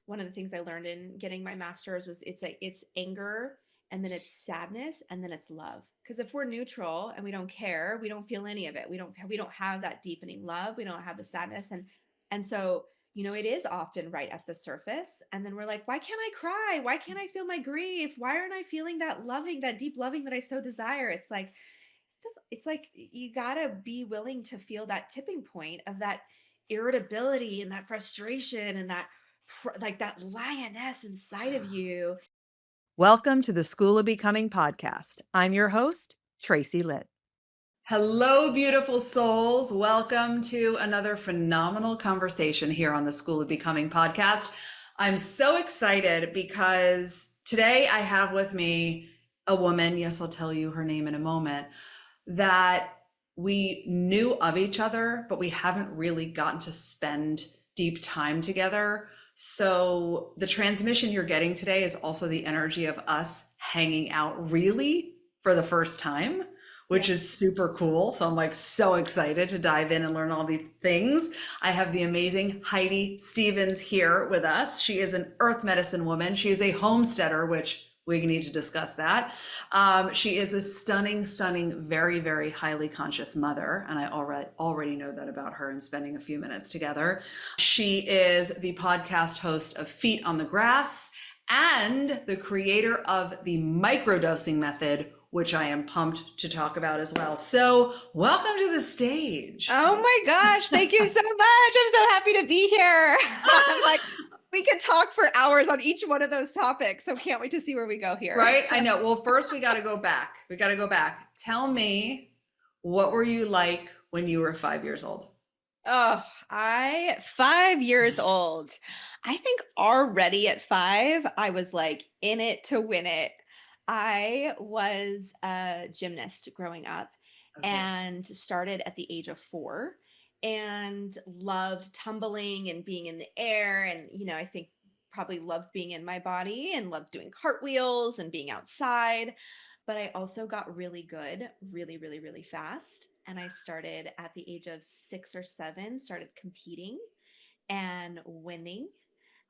one of the things I learned in getting my master's was it's anger, and then it's sadness, and then it's love. Because if we're neutral and we don't care, we don't feel any of it. We don't have that deepening love. We don't have the sadness, and so it is often right at the surface, and then we're like, why can't I cry? Why can't I feel my grief? Why aren't I feeling that deep loving that I so desire? It's like you gotta be willing to feel that tipping point of that irritability and that frustration and that like that lioness inside of you. Welcome to the School of Becoming podcast. I'm your host, Tracy Litt. Hello, beautiful souls. Welcome to another phenomenal conversation here on the School of Becoming podcast. I'm so excited because today I have with me a woman, yes, I'll tell you her name in a moment, that we knew of each other, but we haven't really gotten to spend deep time together. So the transmission you're getting today is also the energy of us hanging out really for the first time, which Yes. is super cool. So I'm like so excited to dive in and learn all these things. I have the amazing Heidi Stevens here with us. She is an earth medicine woman. She is a homesteader, which we need to discuss that. She is a stunning, very, very highly conscious mother. And I already know that about her in spending a few minutes together. She is the podcast host of Feet on the Grass and the creator of the microdosing method, which I am pumped to talk about as well. So welcome to the stage. Oh my gosh, thank you so much. I'm so happy to be here. I'm like, we could talk for hours on each one of those topics, so can't wait to see where we go here. Right? I know. Well, first we got to go back. Tell me, what were you like when you were 5 years old? Oh, 5 years old. I think already at 5, I was like in it to win it. I was a gymnast growing up Okay. and started at the age of 4 and loved tumbling and being in the air. And, I think probably loved being in my body and loved doing cartwheels and being outside. But I also got really good, really, really, really fast. And I started at the age of 6 or 7, started competing and winning.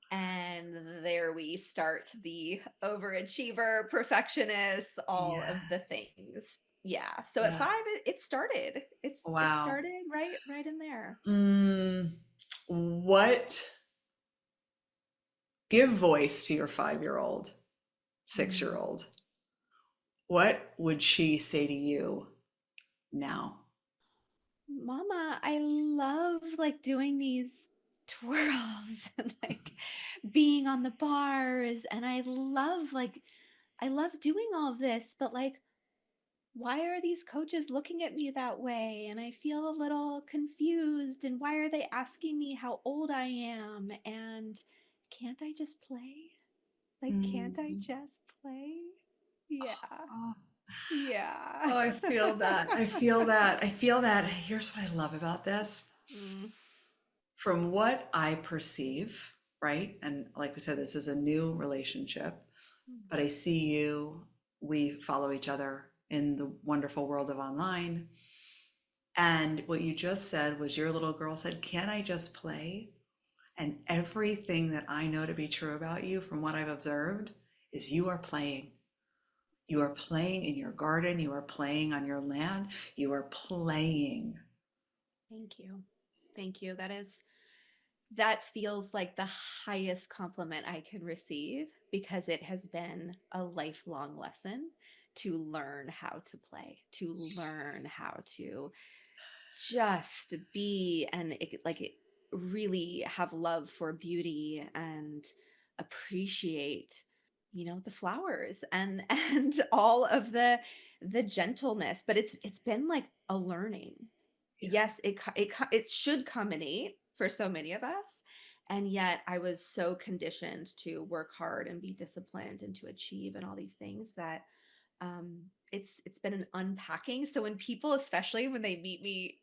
And there we start the overachiever, perfectionist, all of the Yes. things. Yeah. So at Yeah. 5, it started. It Wow. started right in there. What give voice to your 5-year-old, Mm. 6-year-old? What would she say to you now? Mama, I love like doing these twirls and like being on the bars, and I love doing all of this, but like why are these coaches looking at me that way? And I feel a little confused. And why are they asking me how old I am? And can't I just play? Like, can't I Mm. just play? Yeah. Oh, Yeah. oh, I feel that. I feel that. I feel that. Here's what I love about this. Mm, From what I perceive, right? And like we said, this is a new relationship, but I see you, we follow each other in the wonderful world of online. And what you just said was your little girl said, "Can I just play?" And everything that I know to be true about you from what I've observed is you are playing. You are playing in your garden, you are playing on your land, you are playing. Thank you. Thank you. That feels like the highest compliment I can receive because it has been a lifelong lesson to learn how to play, to learn how to just be and really have love for beauty and appreciate the flowers and and all of the gentleness. But it's been like a learning. Yeah. Yes, it should come innate for so many of us, and yet I was so conditioned to work hard and be disciplined and to achieve and all these things that it's been an unpacking. So when people, especially when they meet me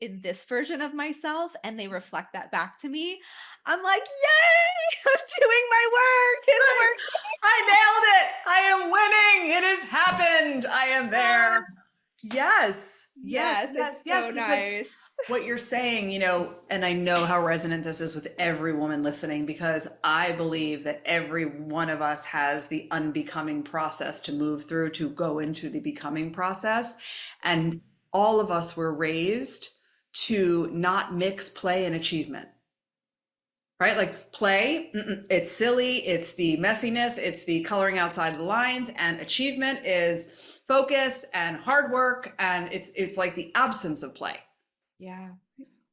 in this version of myself and they reflect that back to me, I'm like, yay, I'm doing my work. It's Right. I nailed it. I am winning. It has happened. I am there. working. Yes. Yes, Yes, it's yes, yes, so because nice. what you're saying, and I know how resonant this is with every woman listening, because I believe that every one of us has the unbecoming process to move through to go into the becoming process. And all of us were raised to not mix play and achievement, right? Like play, it's silly, it's the messiness, it's the coloring outside of the lines, and achievement is focus and hard work, and it's like the absence of play. Yeah.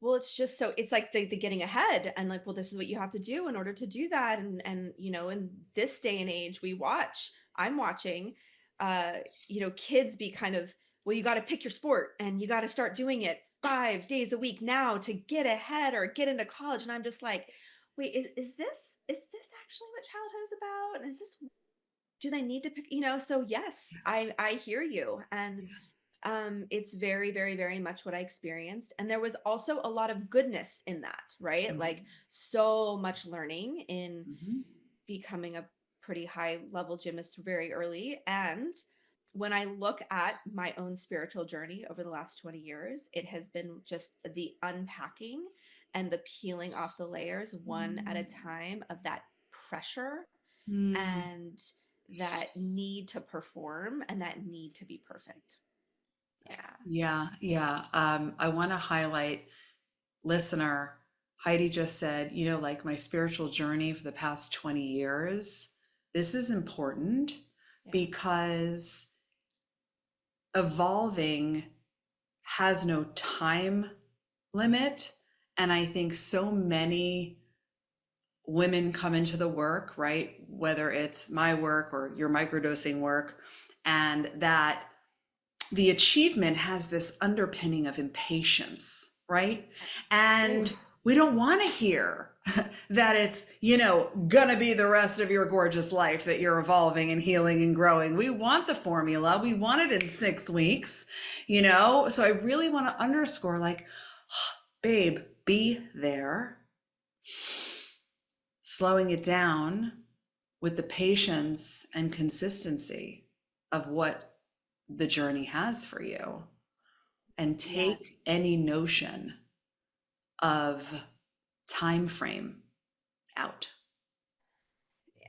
Well, it's just so it's like the getting ahead and like, well, this is what you have to do in order to do that. And in this day and age, I'm watching kids be kind of, well, you got to pick your sport and you got to start doing it 5 days a week now to get ahead or get into college. And I'm just like, wait, is this actually what childhood is about? And is this do they need to pick, so yes, I hear you. And it's very, very, very much what I experienced. And there was also a lot of goodness in that, right? Like Mhm. so much learning in Mhm. becoming a pretty high level gymnast very early. And when I look at my own spiritual journey over the last 20 years, it has been just the unpacking and the peeling off the layers one at a time of that pressure Mm. and that need to perform and that need to be perfect. Yeah. Yeah, yeah. I want to highlight, listener, Heidi just said, like my spiritual journey for the past 20 years. This is important Yeah. because evolving has no time limit. And I think so many women come into the work, right? Whether it's my work or your microdosing work, and that the achievement has this underpinning of impatience, right? Ooh, And we don't want to hear that it's, gonna be the rest of your gorgeous life that you're evolving and healing and growing. We want the formula. We want it in 6 weeks, So I really want to underscore like, babe, be there, slowing it down with the patience and consistency of what the journey has for you, and yes. take any notion of time frame out.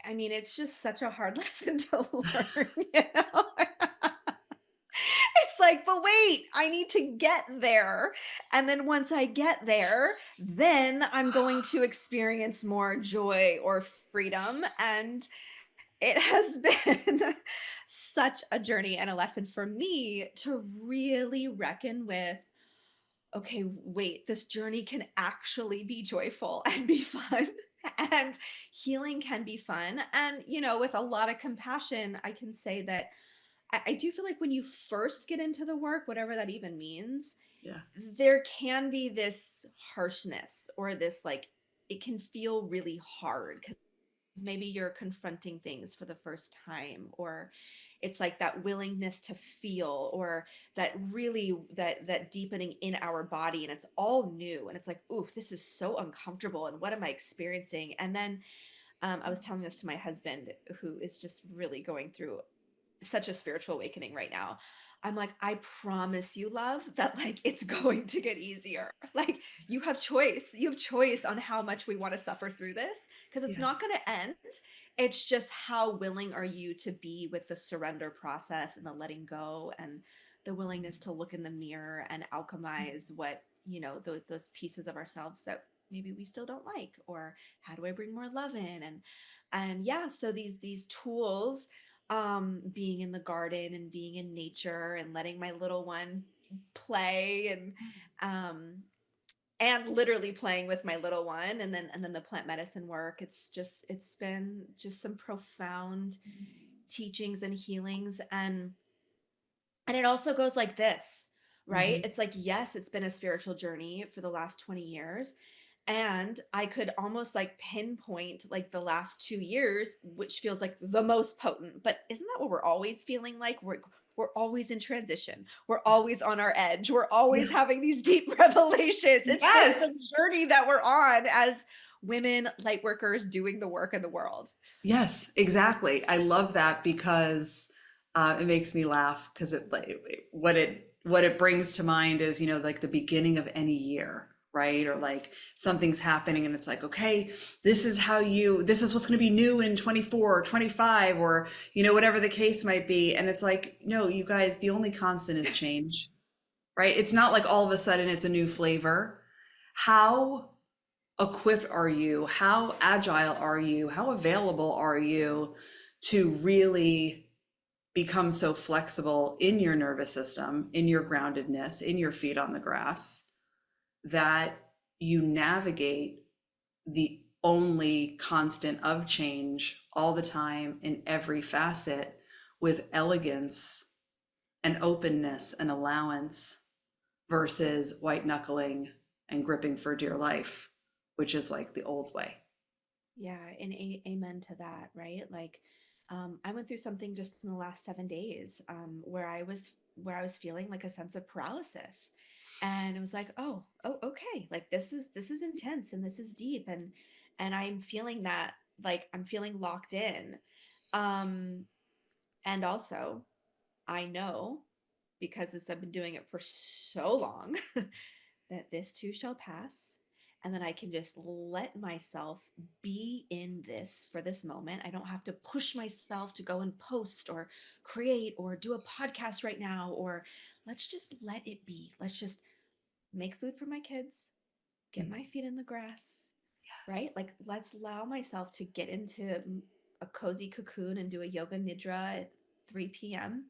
I mean, it's just such a hard lesson to learn, you know? It's like, but wait, I need to get there. And then once I get there, then I'm going to experience more joy or freedom. And it has been such a journey and a lesson for me to really reckon with okay, wait, this journey can actually be joyful and be fun. And healing can be fun. And, with a lot of compassion, I can say that I do feel like when you first get into the work, whatever that even means, Yeah. there can be this harshness or this like, it can feel really hard because maybe you're confronting things for the first time or it's like that willingness to feel or that really that deepening in our body and it's all new and it's like ooh this is so uncomfortable and what am I experiencing and then I was telling this to my husband who is just really going through such a spiritual awakening right now. I'm like, I promise you, love, that like it's going to get easier. Like you have choice. You have choice on how much we want to suffer through this because it's Yes. not going to end. It's just how willing are you to be with the surrender process and the letting go and the willingness to look in the mirror and alchemize what, those pieces of ourselves that maybe we still don't like or how do I bring more love in and yeah, so these tools being in the garden and being in nature and letting my little one play um and literally playing with my little one and then the plant medicine work it's been just some profound teachings and healings and it also goes like this, right? Mhm. It's like, yes, it's been a spiritual journey for the last 20 years. And I could almost like pinpoint like the last 2 years, which feels like the most potent. But isn't that what we're always feeling like? We're always in transition. We're always on our edge. We're always Yeah. having these deep revelations. It's just Yes. the journey that we're on as women light workers doing the work in the world. Yes, exactly. I love that because it makes me laugh because what it what it brings to mind is, like the beginning of any year, right? Or like something's happening and it's like, okay, this is what's going to be new in 24 or 25 or, whatever the case might be. And it's like, no, you guys, the only constant is change, right? It's not like all of a sudden it's a new flavor. How equipped are you? How agile are you? How available are you to really become so flexible in your nervous system, in your groundedness, in your feet on the grass, that you navigate the only constant of change all the time in every facet with elegance and openness and allowance versus white knuckling and gripping for dear life, which is like the old way. Yeah, and amen to that, right? Like, I went through something just in the last 7 days, where I was feeling like a sense of paralysis, and it was like, oh, okay, like this is intense and this is deep, and I'm feeling that, like I'm feeling locked in, um, and also I know, because I've been doing it for so long, that this too shall pass. And then I can just let myself be in this for this moment. I don't have to push myself to go and post or create or do a podcast right now, or let's just let it be. Let's just make food for my kids, get Mm. my feet in the grass, Yes. right? Like, let's allow myself to get into a cozy cocoon and do a yoga nidra at 3 p.m.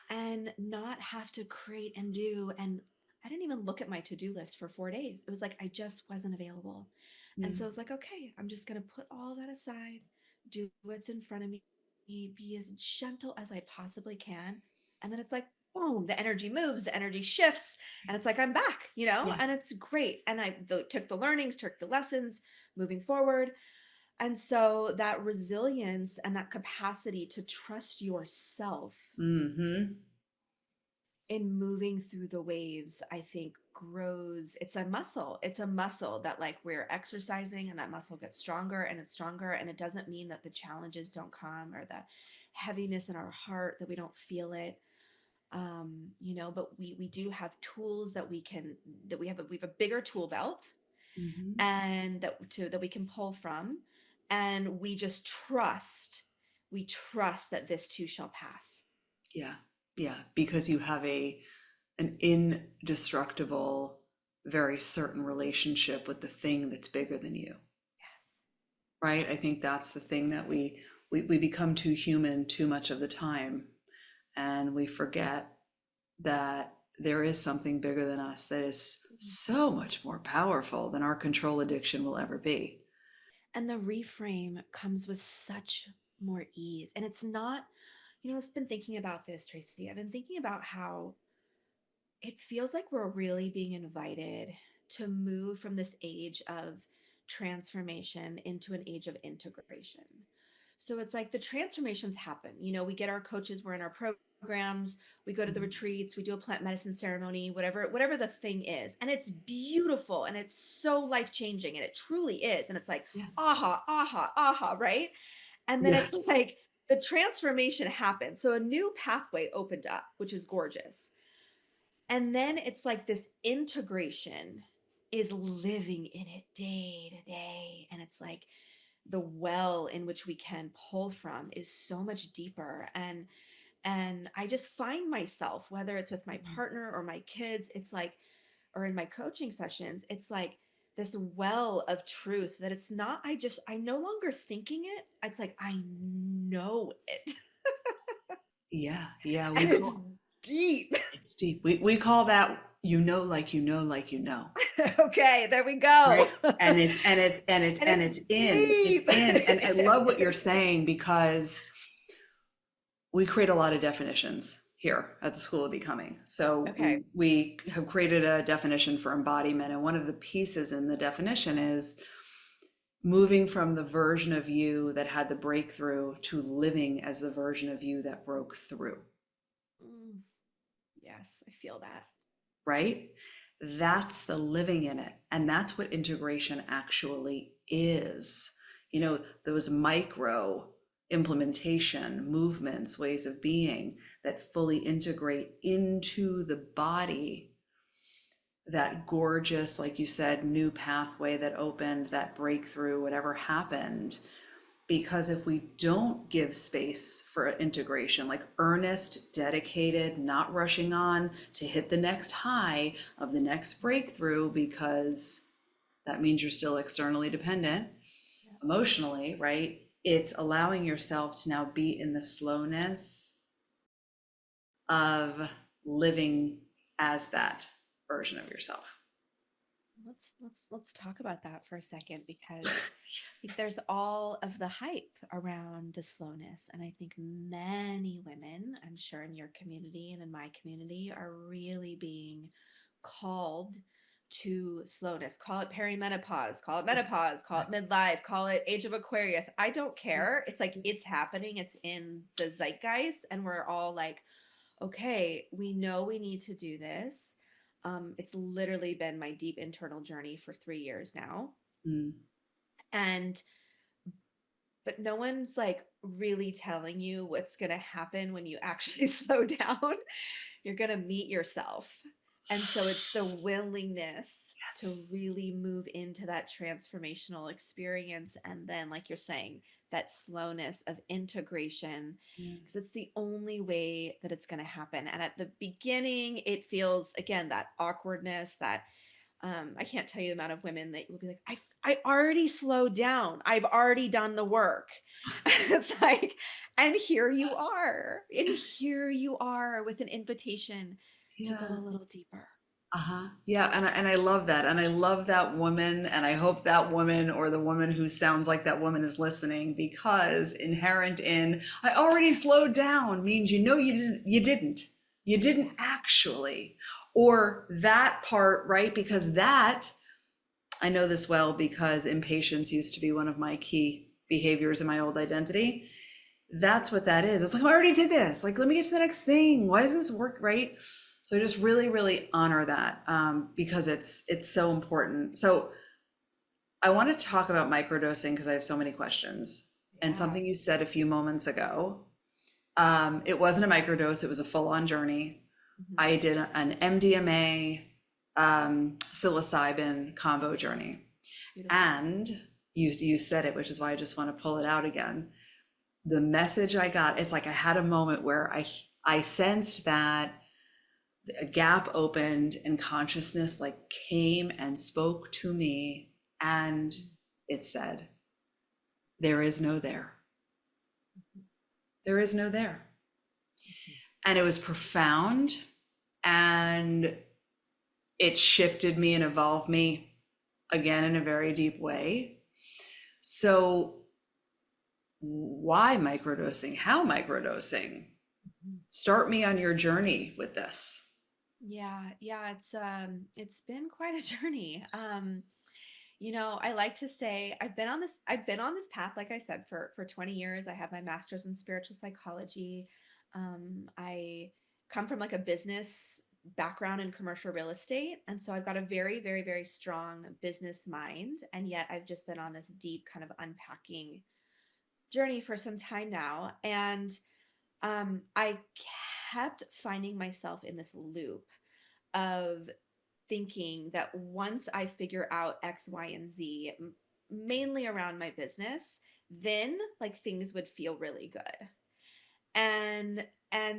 and not have to create and do. And I didn't even look at my to-do list for 4 days. It was like I just wasn't available. And so Mm. it's like, okay, I'm just going to put all that aside, do what's in front of me, be as gentle as I possibly can. And then it's like, boom, the energy moves, the energy shifts, and it's like I'm back, Yeah. and it's great. And took the learnings, took the lessons moving forward. And so that resilience and that capacity to trust yourself Mm-hmm. in moving through the waves, I think grows. It's a muscle that, like, we're exercising, and that muscle gets stronger and it's stronger. And it doesn't mean that the challenges don't come, or the heaviness in our heart, that we don't feel it. But we do have tools that we have a bigger tool belt, Mm-hmm. and that we can pull from. And we trust that this too shall pass. Yeah. Yeah. Because you have an indestructible, very certain relationship with the thing that's bigger than you, Yes. right? I think that's the thing that we become too human too much of the time, and we forget that there is something bigger than us that is so much more powerful than our control addiction will ever be. And the reframe comes with such more ease. And it's not, I've been thinking about this, Tracy. I've been thinking about how it feels like we're really being invited to move from this age of transformation into an age of integration. So it's like the transformations happen. We get our coaches, we're in our programs, we go to the Mhm. retreats, we do a plant medicine ceremony, whatever the thing is. And it's beautiful and it's so life-changing, and it truly is. And it's like, Yeah. aha, aha, aha, right? And then it's Yes. like the transformation happened. So a new pathway opened up, which is gorgeous. And then it's like this integration is living in it day to day. And it's like the well in which we can pull from is so much deeper. And I just find myself, whether it's with my partner or my kids, it's like, or in my coaching sessions, it's like this well of truth that it's not, I no longer thinking it. It's like I know it. Yeah. Yeah. And We it's call deep. it's deep. We call that like like Okay, there we go. right? And And it's it's deep. in. And I love what you're saying, because we create a lot of definitions here at the School of Becoming. So Okay. we have created a definition for embodiment, and one of the pieces in the definition is moving from the version of you that had the breakthrough to living as the version of you that broke through, Mm, yes, I feel that. right? That's the living in it. And that's what integration actually is. Those micro implementation, movements, ways of being that fully integrate into the body that gorgeous, like you said, new pathway that opened, that breakthrough, whatever happened. Because if we don't give space for integration, like earnest, dedicated, not rushing on to hit the next high of the next breakthrough, because that means you're still externally dependent Yeah. emotionally, right? It's allowing yourself to now be in the slowness of living as that version of yourself. Let's talk about that for a second, because there's all of the hype around the slowness, and I think many women, I'm sure in your community and in my community, are really being called to slowness. Call it perimenopause, call it menopause, call it midlife, call it age of Aquarius. I don't care. It's like it's happening, it's in the zeitgeist, and we're all like, okay, we know we need to do this. It's literally been my deep internal journey for 3 years now. Mm, And but no one's like really telling you what's going to happen when you actually slow down. You're going to meet yourself. And so it's the willingness to yes. really move into that transformational experience. And then, like you're saying, that slowness of integration, Yeah. because it's the only way that it's going to happen. And at the beginning, it feels, again, that awkwardness, that I can't tell you the amount of women that will be like, I already slowed down. I've already done the work. It's like, and here you are. And here you are with an invitation to go Yeah. a little deeper. Uh-huh. Yeah, and I love that. And I love that woman, and I hope that woman or the woman who sounds like that woman is listening, because inherent in I already slowed down means you didn't. You didn't Yeah. actually. Or that part, right? Because that I know this well because impatience used to be one of my key behaviors in my old identity. That's what that is. It's like, I already did this. Like, let me get to the next thing. Why doesn't this work right? So I just really, really honor that, because it's so important. So I want to talk about microdosing because I have so many questions. And Yeah. something you said a few moments ago, it wasn't a microdose, it was a full-on journey. Mhm. I did an MDMA psilocybin combo journey. Beautiful. And you said it, which is why I just want to pull it out again. The message I got, it's like I had a moment where I sensed that a gap opened and consciousness like came and spoke to me, and Mhm. it said, there is no there. There is no there. Mhm. And it was profound, and it shifted me and evolved me again in a very deep way. So why microdosing? How microdosing? Mhm. Start me on your journey with this. Yeah, yeah, it's been quite a journey. I like to say I've been on this path, like I said, for 20 years. I have my master's in spiritual psychology. I come from like a business background in commercial real estate, and so I've got a very, very, very strong business mind, and yet I've just been on this deep kind of unpacking journey for some time now. And I kept finding myself in this loop of thinking that once I figure out X, Y, and Z, mainly around my business, then like things would feel really good. And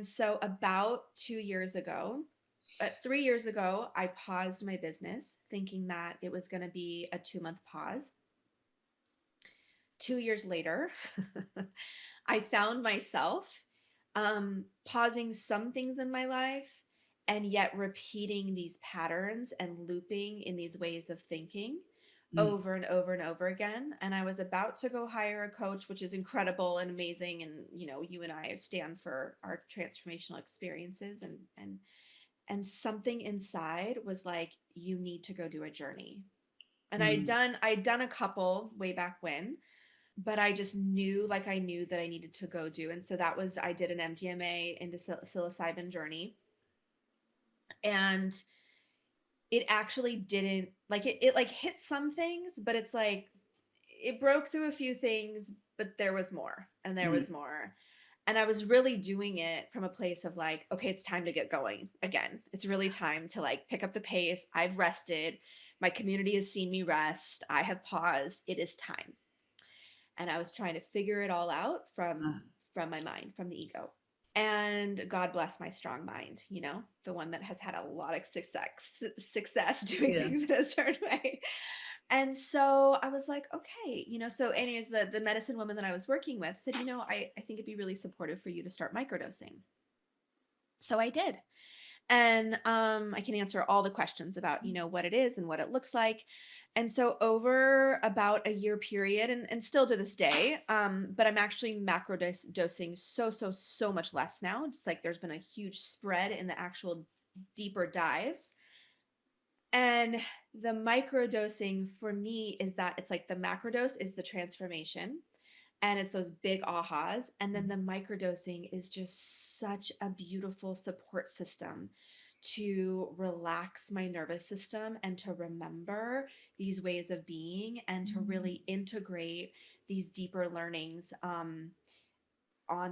so about 2 years ago, 3 years ago, I paused my business thinking that it was going to be a 2 month pause. 2 years later, I found myself pausing some things in my life and yet repeating these patterns and looping in these ways of thinking Mm, over and over and over again. And I was about to go hire a coach, which is incredible and amazing. And you and I stand for our transformational experiences, and something inside was like, you need to go do a journey. And mm, I'd done a couple way back when, but I just knew, like I knew that I needed to go do. And so that was, I did an MDMA into psilocybin journey. And it actually didn't like it like hit some things, but it's like it broke through a few things, but there was more and there Mm. was more. And I was really doing it from a place of like, okay, it's time to get going again. It's really time to like pick up the pace. I've rested. My community has seen me rest. I have paused. It is time. And I was trying to figure it all out Uh, from my mind, from the ego. And God bless my strong mind, the one that has had a lot of success doing yeah. things in a certain way. And so I was like, okay, so anyways, the medicine woman that I was working with said, I think it'd be really supportive for you to start microdosing. So I did. And I can answer all the questions about, what it is and what it looks like. And so over about a year period, and still to this day, but I'm actually dosing so much less now. It's like there's been a huge spread in the actual deeper dives. And the microdosing for me is that it's like the macrodose is the transformation and it's those big ahas. And then the microdosing is just such a beautiful support system to relax my nervous system and to remember these ways of being and to really integrate these deeper learnings on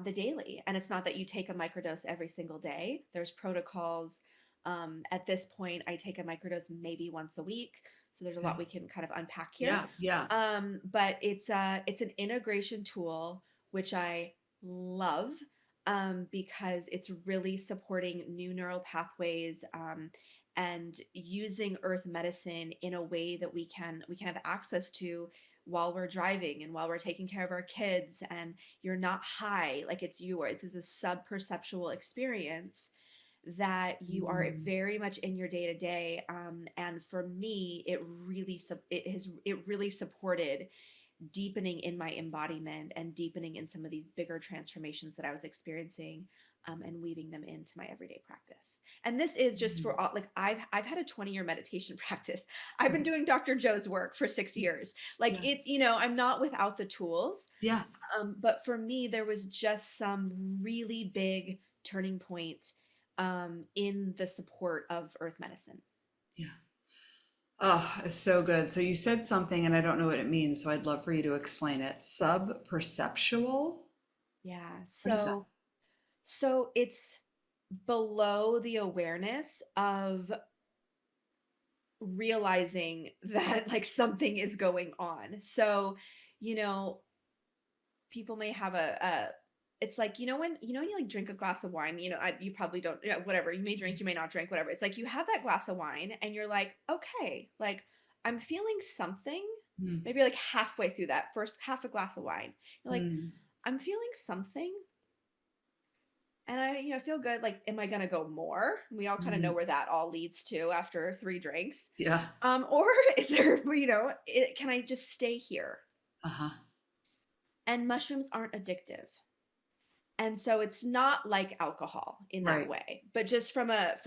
the daily. And it's not that you take a microdose every single day. There's protocols. At this point, I take a microdose maybe once a week. So there's a lot Okay. we can kind of unpack here. Yeah. Yeah. But it's an integration tool which I love because it's really supporting new neural pathways and using earth medicine in a way that we can have access to while we're driving and while we're taking care of our kids, and you're not high like it's yours. This is a sub-perceptual experience that you are Mm. very much in your day to day. And for me, it really supported deepening in my embodiment and deepening in some of these bigger transformations that I was experiencing, and weaving them into my everyday practice. And this is just for all, like I've had a 20-year meditation practice. I've been doing Dr. Joe's work for 6 years. Like Yeah. it's, I'm not without the tools. Yeah. But for me, there was just some really big turning point in the support of earth medicine. Yeah. Oh, it's so good. So you said something and I don't know what it means, so I'd love for you to explain it. Sub-perceptual? Yeah. What is that? So it's below the awareness of realizing that like something is going on. So, you know, people may have a it's like, when you like drink a glass of wine, you probably don't, whatever, you may drink, you may not drink, whatever. It's like you have that glass of wine and you're like, okay, like I'm feeling something. Mm. Maybe like halfway through that first half a glass of wine. You're like, Mm. I'm feeling something and I feel good. Like, am I gonna go more? We all kind of know Mm. where that all leads to after 3 drinks. Yeah. Or is there, can I just stay here? Uh-huh. And mushrooms aren't addictive. And so it's not like alcohol in that Right. way, but just from a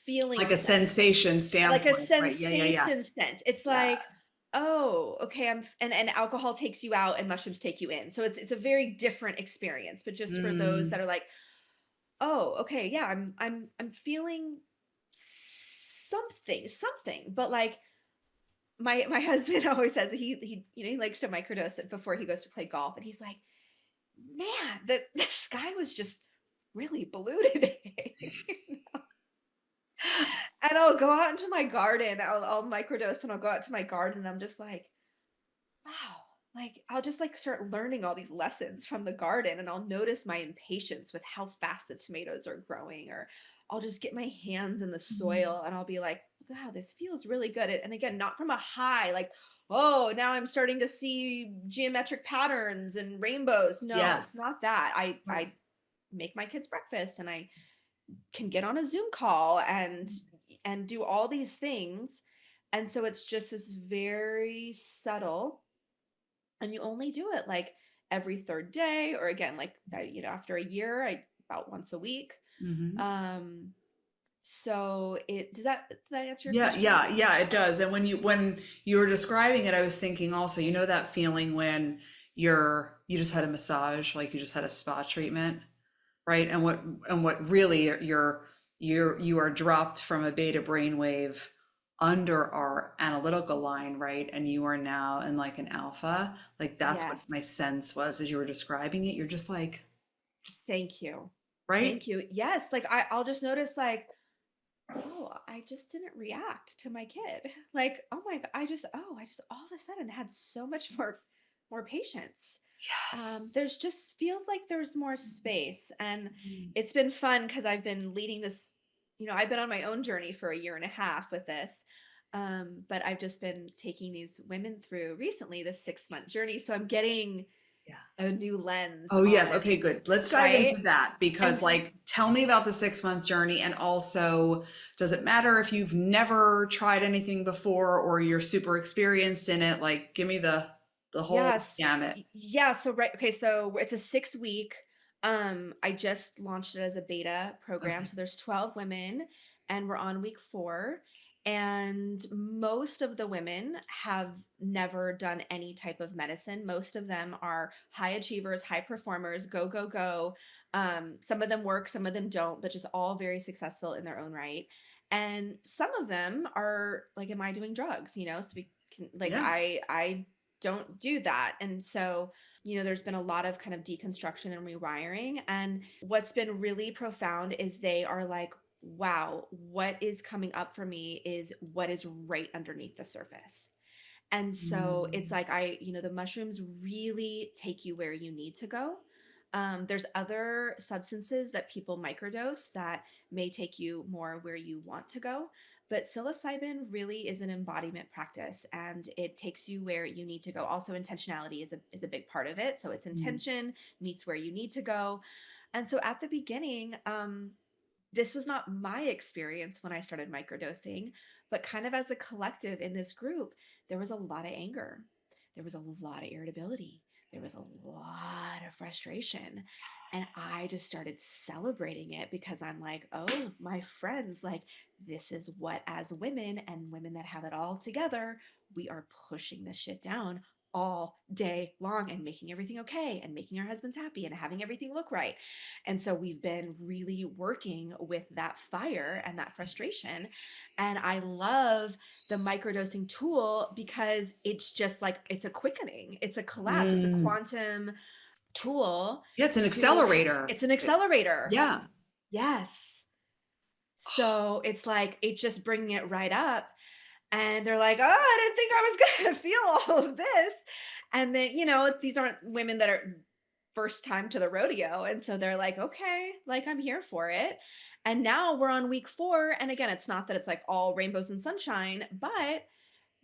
feeling Like a sense, sensation like a standpoint. Right. Yeah, yeah, yeah. sensation sense. It's like, Yes. oh, okay, and alcohol takes you out and mushrooms take you in. So it's a very different experience. But just for those Mm. that are like, oh, okay, yeah, I'm feeling something, but like my husband always says he likes to microdose it before he goes to play golf, and he's like, man, the sky was just really blue today. And I'll go out into my garden, I'll microdose and I'll go out to my garden and I'm just like, wow, like I'll just like start learning all these lessons from the garden, and I'll notice my impatience with how fast the tomatoes are growing, or I'll just get my hands in the Mm. soil and I'll be like, wow, this feels really good. And again, not from a high, like, oh, now I'm starting to see geometric patterns and rainbows. No, Yeah. it's not that. I Right. I make my kids breakfast and I can get on a Zoom call and do all these things. And so it's just this very subtle, and you only do it like every third day, or again like after a year, I about once a week. Hmm. So it does that answer your Yeah, question? yeah, yeah, it does. And when you were describing it, I was thinking also, you know that feeling when you just had a massage, like you just had a spa treatment, right? And what really you are dropped from a beta brainwave under our analytical line, right? And you are now in like an alpha. Like that's what my Yes. sense was as you were describing it. You're just like, Thank you. right? Thank you. Yes, like I'll just notice like, oh, I just didn't react to my kid. Like, oh my God, I just all of a sudden had so much more patience. Yes. There's just feels like there's more space. And it's been fun because I've been leading this, I've been on my own journey for a year and a half with this. But I've just been taking these women through recently this 6-month journey. So I'm getting Yeah. a new lens Oh, yes. on, Okay, good. Let's dive right? into that And because, like, tell me about the 6 month journey. And also, does it matter if you've never tried anything before or you're super experienced in it? Like, give me the whole yes. gamut. Yeah, so right, okay, so it's a 6 week. I just launched it as a beta program. Okay. So there's 12 women and we're on week 4. And most of the women have never done any type of medicine. Most of them are high achievers, high performers, go, go, go. Some of them work, some of them don't, but just all very successful in their own right. And some of them are like, am I doing drugs? So we can like Yeah. I don't do that. And so, there's been a lot of kind of deconstruction and rewiring. And what's been really profound is they are like, wow, what is coming up for me is what is right underneath the surface. And so it's Mm, like the mushrooms really take you where you need to go. There's other substances that people microdose that may take you more where you want to go. But psilocybin really is an embodiment practice and it takes you where you need to go. Also, intentionality is a big part of it. So it's mm, intention meets where you need to go. And so at the beginning, this was not my experience when I started microdosing, but kind of as a collective in this group, there was a lot of anger. There was a lot of irritability. There was a lot of frustration. And I just started celebrating it because I'm like, oh, my friends, like, this is what, as women and women that have it all together, we are pushing this shit down all day long and making everything okay and making our husbands happy and having everything look right. And so we've been really working with that fire and that frustration. And I love the microdosing tool because it's just like it's a quickening, it's a collapse, it's a mm. quantum tool Yeah, it's an to accelerator. it's an accelerator. Yeah. Yes. So it's like it just bringing it right up and they're like, "Oh, I didn't think I was going to feel all of this." And then, these aren't women that are first time to the rodeo, and so they're like, "Okay, like I'm here for it." And now we're on week 4, and again, it's not that it's like all rainbows and sunshine, but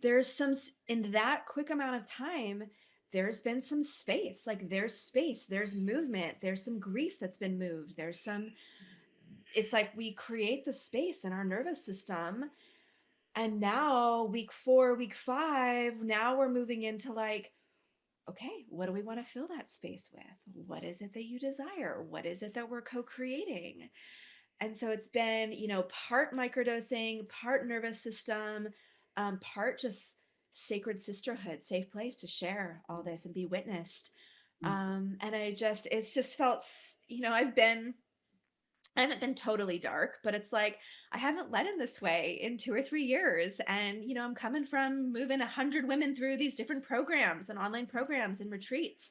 there's in that quick amount of time, there's been some space. Like there's space, there's movement, there's some grief that's been moved. It's like we create the space in our nervous system and now, week 4, week 5, now we're moving into like, okay, what do we want to fill that space with? What is it that you desire? What is it that we're co creating? And so it's been, part microdosing, part nervous system, part just sacred sisterhood, safe place to share all this and be witnessed. And it's just felt, I haven't been totally dark, but it's like I haven't led in this way in 2 or 3 years. And, I'm coming from moving 100 women through these different programs and online programs and retreats.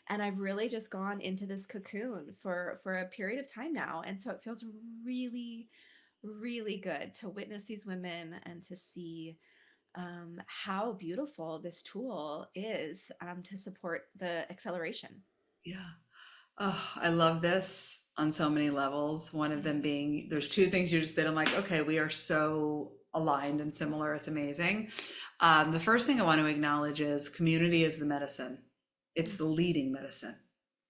And I've really just gone into this cocoon for a period of time now. And so it feels really, really good to witness these women and to see how beautiful this tool is to support the acceleration. Yeah. Oh, I love this on so many levels. One of them being there's two things you just did. I'm like, okay, we are so aligned and similar. It's amazing. The first thing I want to acknowledge is community is the medicine. It's the leading medicine.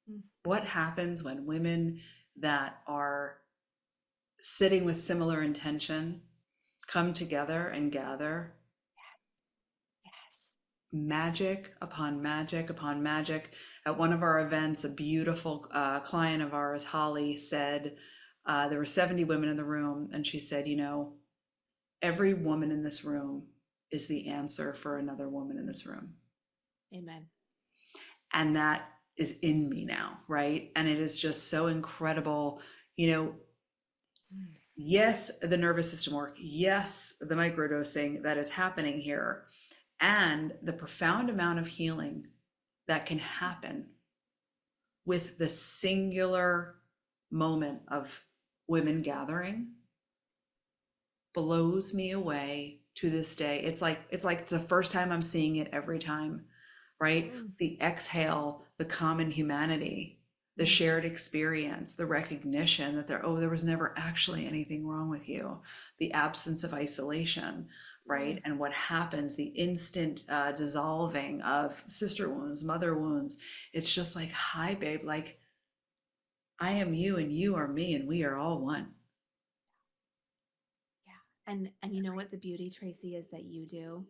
Mhm. What happens when women that are sitting with similar intention come together and gather? Yes. Magic upon magic upon magic. At one of our events, a beautiful client of ours, Holly, said there were 70 women in the room, and she said, every woman in this room is the answer for another woman in this room. Amen. And that is in me now, right? And it is just so incredible. You know, Yes, the nervous system work. Yes, the microdosing that is happening here. And the profound amount of healing that can happen with the singular moment of women gathering blows me away to this day. It's the first time I'm seeing it every time, right? Mm, The exhale, the common humanity, the mm, shared experience, the recognition that there was never actually anything wrong with you, the absence of isolation, mm. right? And what happens, the instant dissolving of sister wounds, mother wounds. It's just like, hi, babe, like I am you and you are me and we are all one. Yeah. And you know what the beauty, Tracy, is that you do?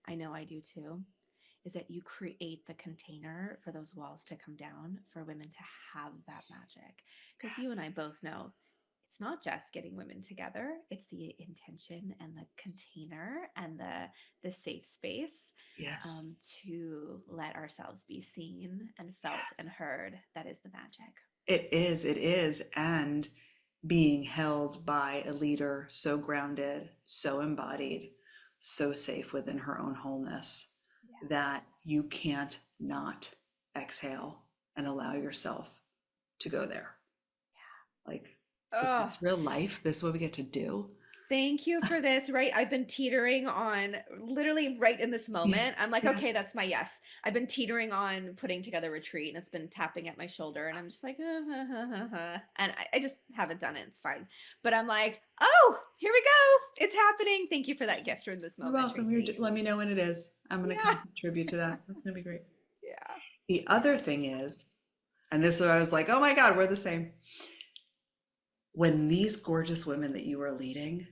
I know I do too, is that you create the container for those walls to come down for women to have that magic. Because you and I both know it's not just getting women together, it's the intention and the container and the safe space Yes. to let ourselves be seen and felt and Yes. heard. That is the magic. It is, it is. And being held by a leader so grounded, so embodied, so safe within her own wholeness Yeah. that you can't not exhale and allow yourself to go there. Like, is Oh, this real life? This is what we get to do? thank you for this. Right. I've been teetering on literally right in this Yeah. moment. I'm like, Yeah. okay, that's my yes. I've been teetering on putting together retreat and it's been tapping at my shoulder. And I'm just like, and I just haven't done it. It's fine. But I'm like, oh, here we go. It's happening. Thank you for that gift in this You're moment, welcome. Tracy. Let me know when it is. I'm going to Yeah. contribute to that. That's going to be great. Yeah. The Yeah. other thing is, and this is where I was like, oh my God, we're the same. When these gorgeous women that you are leading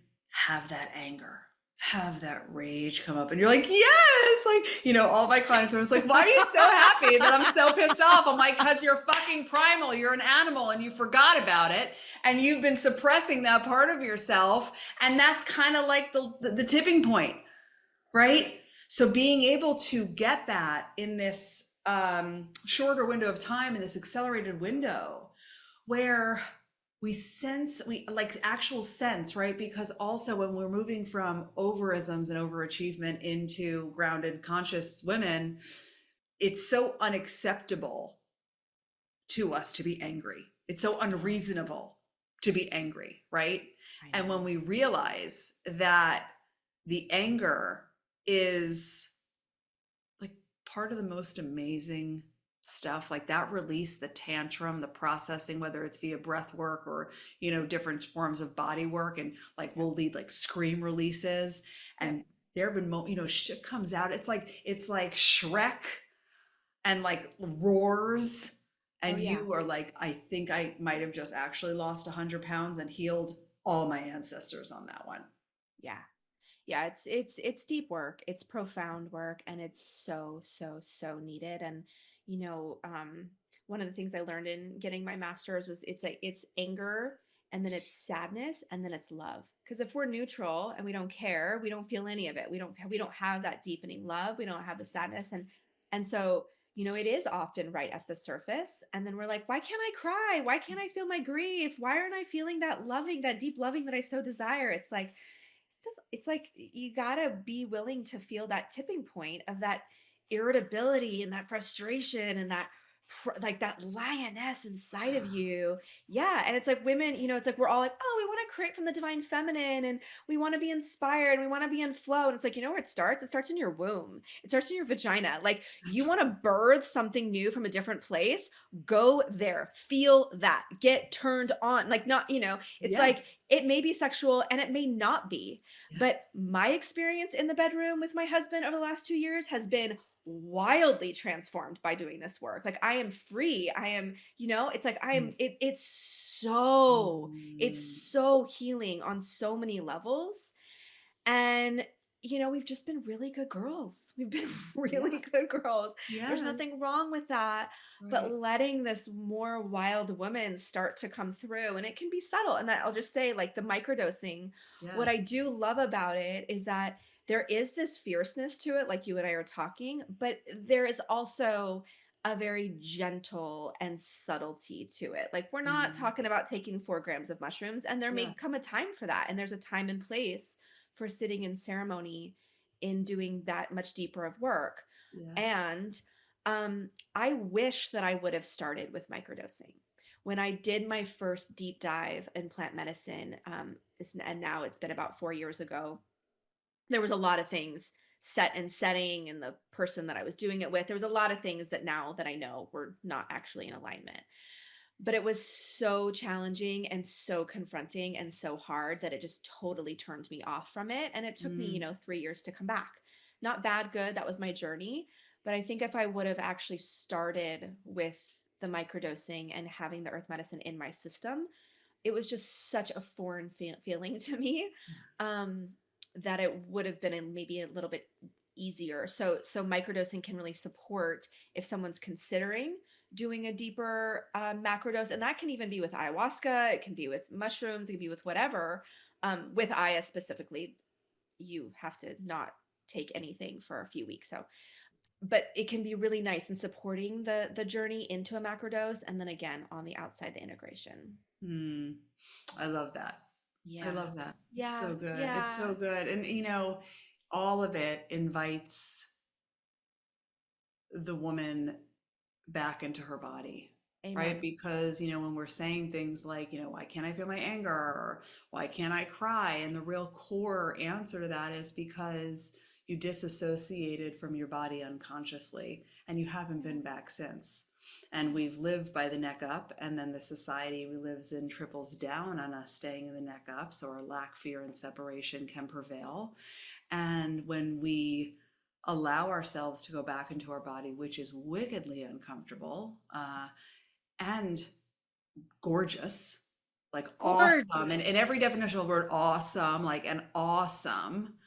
have that anger, have that rage come up, and you're like, yes, like, all my clients are just like, why are you so happy that I'm so pissed off? I'm like, because you're fucking primal, you're an animal, and you forgot about it, and you've been suppressing that part of yourself, and that's kind of like the tipping point, right? So being able to get that in this shorter window of time, in this accelerated window, where we like actual sense, right? Because also when we're moving from overisms and overachievement into grounded conscious women, it's so unacceptable to us to be angry. It's so unreasonable to be angry, right? I And when know. we realize that the anger is like part of the most amazing stuff, like that release, the tantrum, the processing, whether it's via breath work or different forms of body work, and like Yep. we'll lead like scream releases. Yep. And there have been shit comes out, it's like Shrek, and like roars, Oh, and yeah. you are like, I think I might have just actually lost 100 pounds and healed all my ancestors on that one. Yeah. Yeah, it's deep work, it's profound work, and it's so needed. And you know one of the things I learned in getting my master's was it's anger, and then it's sadness, and then it's love. Because if we're neutral and we don't care, we don't feel any of it. We don't have that deepening love, we don't have the sadness. And so it is often right at the surface, and then we're like, why can't I cry? Why can't I feel my grief? Why aren't I feeling that deep loving that I so desire? It's like you gotta be willing to feel that tipping point of that irritability and that frustration and that like that lioness inside of you. Yeah. And it's like women, it's like we're all like, oh, we want to create from the divine feminine, and we want to be inspired, and we want to be in flow. And it's like, where it starts? It starts in your womb, it starts in your vagina. Like, you That's want to birth something new from a different place, go there, feel that, get turned on. Like, not, it's like, yes, it may be sexual and it may not be, but yes. my experience in the bedroom with my husband over the last 2 years has been wildly transformed by doing this work. Like, I am free. I am, it's like I am, it's Mm. so healing on so many levels. And, we've just been really good girls. We've been Yeah. really good girls. There's Yes. nothing wrong with that. But Right. letting this more wild woman start to come through, and it can be subtle. And that, I'll just say, like the microdosing, Yeah. what I do love about it is that there is this fierceness to it, like you and I are talking, but there is also a very gentle and subtlety to it. Like we're not Mm. talking about taking 4 grams of mushrooms, and there Yeah. may come a time for that. And there's a time and place for sitting in ceremony in doing that much deeper of work. Yeah. And I wish that I would have started with microdosing. When I did my first deep dive in plant medicine, and now it's been about 4 years ago, there was a lot of things set and setting and the person that I was doing it with. There was a lot of things that now that I know were not actually in alignment. But it was so challenging and so confronting and so hard that it just totally turned me off from it. And it took me, Mm. 3 years to come back. Not bad, good. That was my journey. But I think if I would have actually started with the microdosing and having the earth medicine in my system, it was just such a foreign feeling to me, um, that it would have been maybe a little bit easier. So microdosing can really support if someone's considering doing a deeper macrodose, and that can even be with ayahuasca. It can be with mushrooms. It can be with whatever. With Aya specifically, you have to not take anything for a few weeks. So, but it can be really nice in supporting the journey into a macrodose, and then again on the outside, the integration. Mm. I love that. I Yeah. love that. It's Yeah. so good. It's Yeah. so good. And, all of it invites the woman back into her body, right? Amen. Because, when we're saying things like, why can't I feel my anger? Or why can't I cry? And the real core answer to that is because you disassociated from your body unconsciously and you haven't Yeah. been back since. And we've lived by the neck up, and then the society we live in triples down on us staying in the neck up. So our lack, fear, and separation can prevail. And when we allow ourselves to go back into our body, which is wickedly uncomfortable and gorgeous, like awesome, and Gorgeous. in every definition of the word awesome, like an awesome.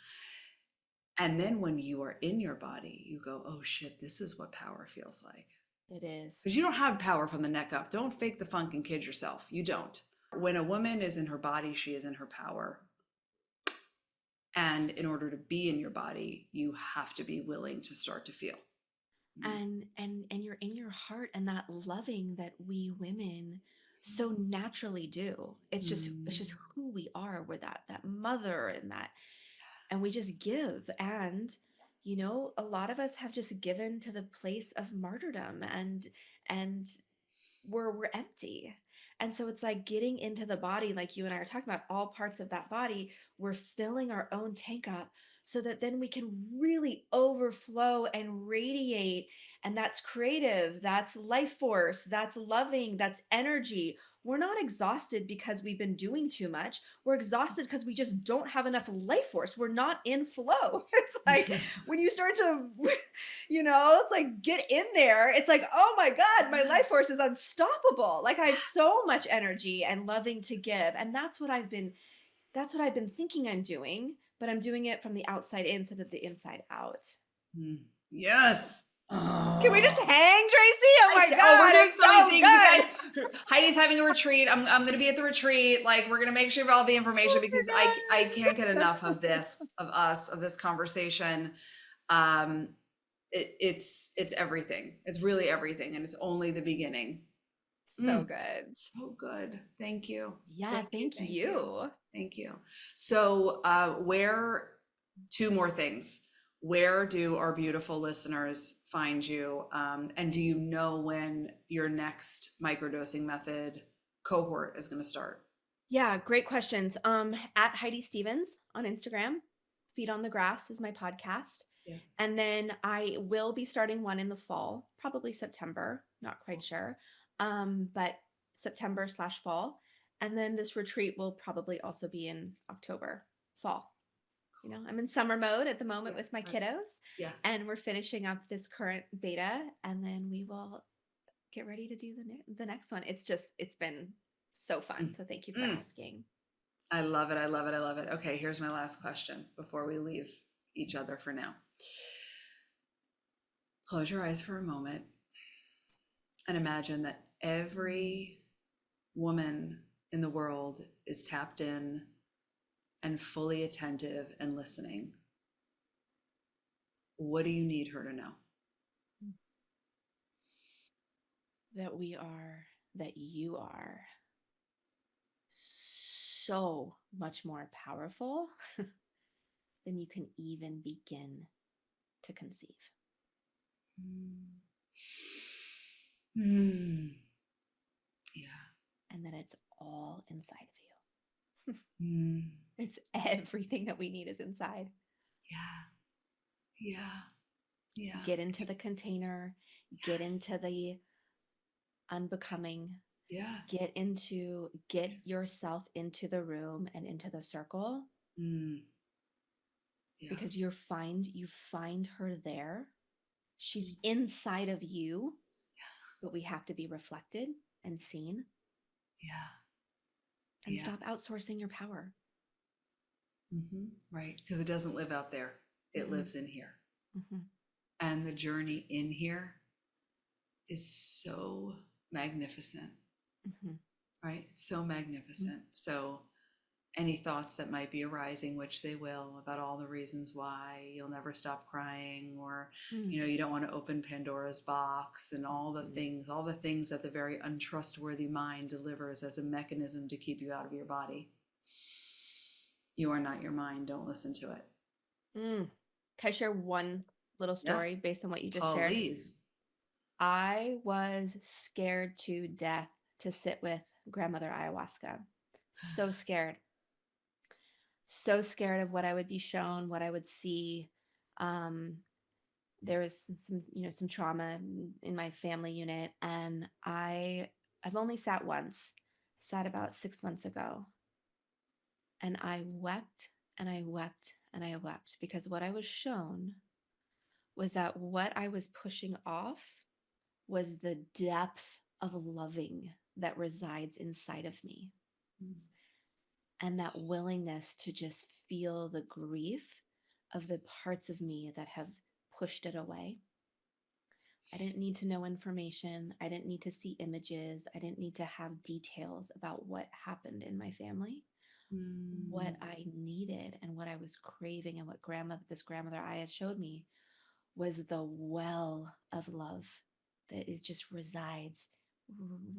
And then when you are in your body, you go, oh shit, this is what power feels like. It is. Because you don't have power from the neck up. Don't fake the funk and kid yourself. You don't. When a woman is in her body, she is in her power. And in order to be in your body, you have to be willing to start to feel. And you're in your heart, and that loving that we women so naturally do. It's just Mm. who we are. We're that mother, and we just give. And a lot of us have just given to the place of martyrdom, and we're empty. And so it's like getting into the body, like you and I are talking about, all parts of that body. We're filling our own tank up so that then we can really overflow and radiate. And that's creative, that's life force, that's loving, that's energy. We're not exhausted because we've been doing too much. We're exhausted because we just don't have enough life force. We're not in flow. It's like Yes. when you start to it's like get in there. It's like, oh my God, my life force is unstoppable. Like I have so much energy and loving to give. And that's what I've been thinking I'm doing, but I'm doing it from the outside in instead of the inside out. Mm. Yes. Can we just Oh, hang, Tracy? Oh my we're God, doing it's so many so things, you guys. good. Heidi's having a retreat. I'm going to be at the retreat. Like, we're going to make sure of all the information Oh because I my can't get God. enough of this, of us, of this conversation. Um, it's everything. It's really everything, and it's only the beginning. So Mm, good. so good. Thank you. Yeah, Thank you. thank Thank you. you. Thank you. So, where, two more things. Where do our beautiful listeners find you? And do you know when your next microdosing method cohort is going to start? Yeah, great questions. At Heidi Stevens on Instagram. Feet on the Grass is my podcast. Yeah. And then I will be starting one in the fall, probably September, not quite sure. But September/fall. And then this retreat will probably also be in October, fall. I'm in summer mode at the moment Yeah. with my Right. kiddos, Yeah. and we're finishing up this current beta, and then we will get ready to do the next one. It's been so fun. Mm. So thank you for Mm. asking. I love it. I love it. I love it. Okay, here's my last question before we leave each other for now. Close your eyes for a moment and imagine that every woman in the world is tapped in and fully attentive and listening. What do you need her to know? that we are, that you are so much more powerful than you can even begin to conceive. Mm. Mm. Yeah. And that it's all inside of you. Mm. It's everything that we need is inside. Yeah. Yeah. Yeah. Get into the container, get Yes. into the unbecoming, Yeah. get yourself into the room and into the circle, Mm. Yeah. because you find her there. She's Mm. inside of you, but we have to be reflected and seen, Yeah. and Yeah. stop outsourcing your power. Right. Because it doesn't live out there, it Mm-mm, lives in here. mm-hmm, And the journey in here is so magnificent, mm-hmm, right? It's so magnificent. So, any thoughts that might be arising, which they will, about all the reasons why you'll never stop crying, or mm-hmm, you don't want to open Pandora's box, and all the things that the very untrustworthy mind delivers as a mechanism to keep you out of your body. You are not your mind. Don't listen to it. mm. Can I share one little Yeah, story based on what you just shared? please. I was scared to death to sit with grandmother ayahuasca. So scared. So scared of what I would be shown, what I would see. Um, there was some trauma in my family unit, and I've only sat once, sat about 6 months ago, and I wept and I wept and I wept, because what I was shown was that what I was pushing off was the depth of loving that resides inside of me, Mm, and that willingness to just feel the grief of the parts of me that have pushed it away. I didn't need to know information. I didn't need to see images. I didn't need to have details about what happened in my family. What mm, I needed and what I was craving, and what this grandmother Aya showed me, was the well of love that is just resides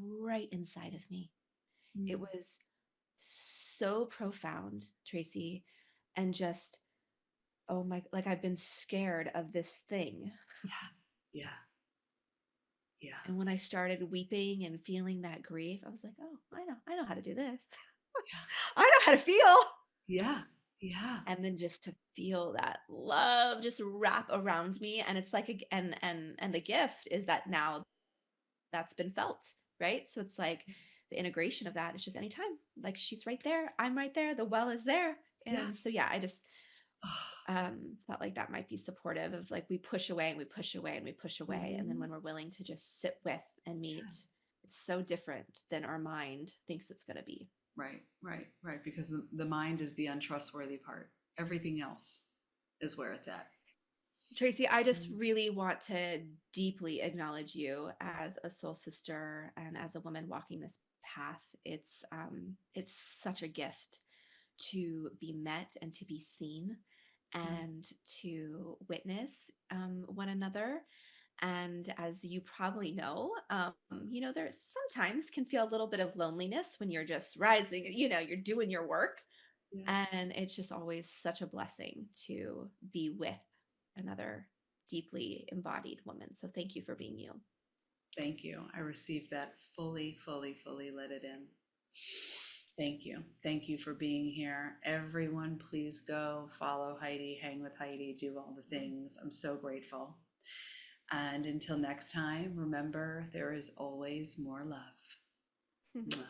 right inside of me. It mm. was so profound, Tracy, and just, oh my, like I've been scared of this thing. Yeah, yeah, And when I started weeping and feeling that grief, I was like, oh, I know how to do this. yeah, I know how to feel. yeah, yeah, And then just to feel that love just wrap around me. And it's like, and the gift is that now that's been felt, right? So it's like the integration of that is just anytime. Like she's right there, I'm right there, the well is there. yeah. And so yeah, I just Oh, felt like that might be supportive of, like, we push away and we push away and we push away. And then mhm. when we're willing to just sit with and meet, it's so different than our mind thinks it's going to be. Right, right, right. Because the mind is the untrustworthy part. Everything else is where it's at. Tracy, I just Mm, really want to deeply acknowledge you as a soul sister and as a woman walking this path. It's such a gift to be met and to be seen mm, and to witness one another. And as you probably know, there sometimes can feel a little bit of loneliness when you're just rising, you're doing your work. yeah. And it's just always such a blessing to be with another deeply embodied woman. So thank you for being you. Thank you. I received that fully, fully, fully. Let it in. Thank you. Thank you for being here. Everyone, please go follow Heidi, hang with Heidi, do all the things. I'm so grateful. And until next time, remember there is always more love. Mwah.